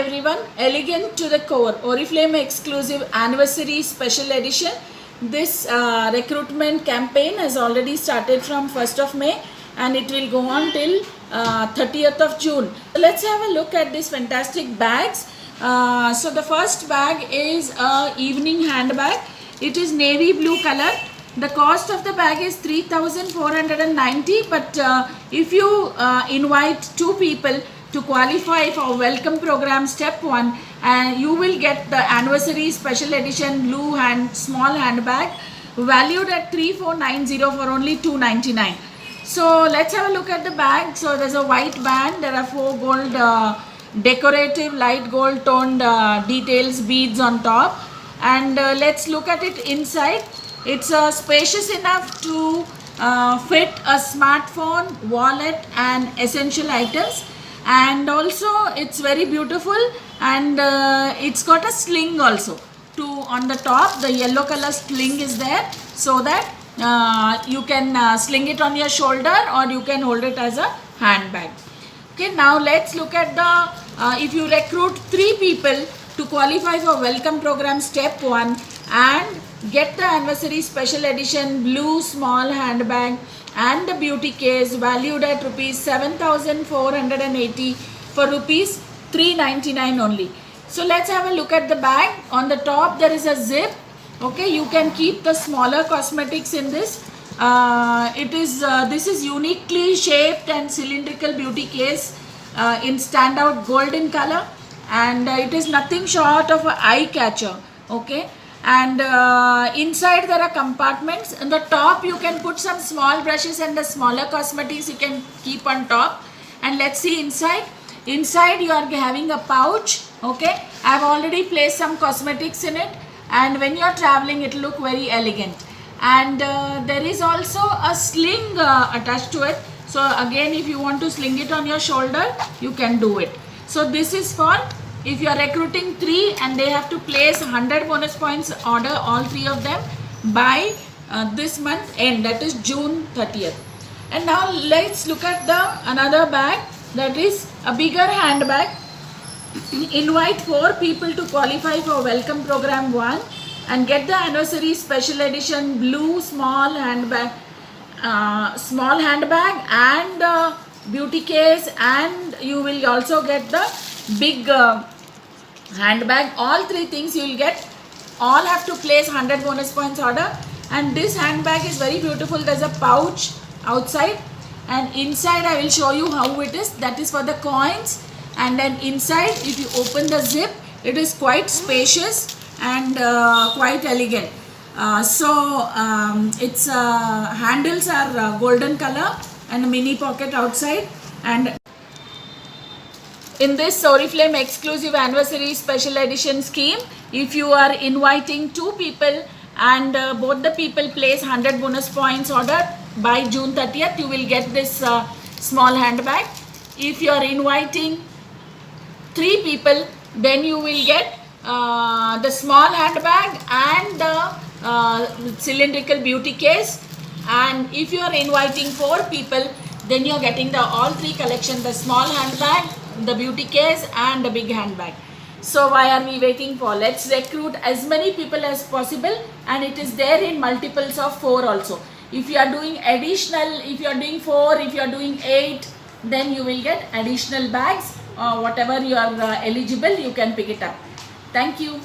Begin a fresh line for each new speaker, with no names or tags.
everyone, elegant to the core, Oriflame exclusive anniversary special edition. This recruitment campaign has already started from 1st of May and it will go on till 30th of June. So let's have a look at these fantastic bags. So the first bag is a evening handbag. It is navy blue color. The cost of the bag is 3,490, but if you invite 2 people to qualify for welcome program step 1, and you will get the anniversary special edition blue small handbag valued at 3,490 for only 299. So let's have a look at the bag. So there's a white band, there are 4 gold decorative light gold toned details, beads on top, and let's look at it inside. It's spacious enough to fit a smartphone, wallet and essential items, and also it's very beautiful, and it's got a sling also on the top. The yellow color sling is there so that you can sling it on your shoulder or you can hold it as a handbag. Okay, now let's look at the if you recruit 3 people to qualify for welcome program step 1 and get the anniversary special edition blue small handbag and the beauty case valued at rupees 7,480 for rupees 399 only. So let's have a look at the bag. On the top there is a zip. Okay, you can keep the smaller cosmetics in this. This is uniquely shaped and cylindrical beauty case in standout golden color, and it is nothing short of an eye catcher. Okay, and inside there are compartments. On the top you can put some small brushes and the smaller cosmetics you can keep on top. And let's see inside. Inside you are having a pouch. Okay, I have already placed some cosmetics in it, and when you are traveling it will look very elegant. And there is also a sling attached to it. So again, if you want to sling it on your shoulder, you can do it. So this is for if you are recruiting 3 and they have to place 100 bonus points order, all 3 of them, by this month end, that is June 30th. And now let's look at another bag, that is a bigger handbag. Invite 4 people to qualify for welcome program 1 and get the anniversary special edition blue small handbag and beauty case, and you will also get the big handbag. All 3 things you will get. All have to place 100 bonus points order, and this handbag is very beautiful. There's a pouch outside, and inside I will show you how it is. That is for the coins. And then inside, if you open the zip, it is quite spacious and quite elegant. Its handles are golden color and a mini pocket outside. And in this Oriflame exclusive anniversary special edition scheme, if you are inviting 2 people and both the people place 100 bonus points order by June 30th, you will get this small handbag. If you are inviting 3 people, then you will get the small handbag and the cylindrical beauty case. And if you are inviting 4 people, then you are getting all 3 collection, the small handbag, the beauty case and the big handbag. So why are we waiting for? Let's recruit as many people as possible, and it is there in multiples of 4 also. If you are doing additional, if you are doing 4, if you are doing 8, then you will get additional bags. Whatever you are eligible, you can pick it up. Thank you.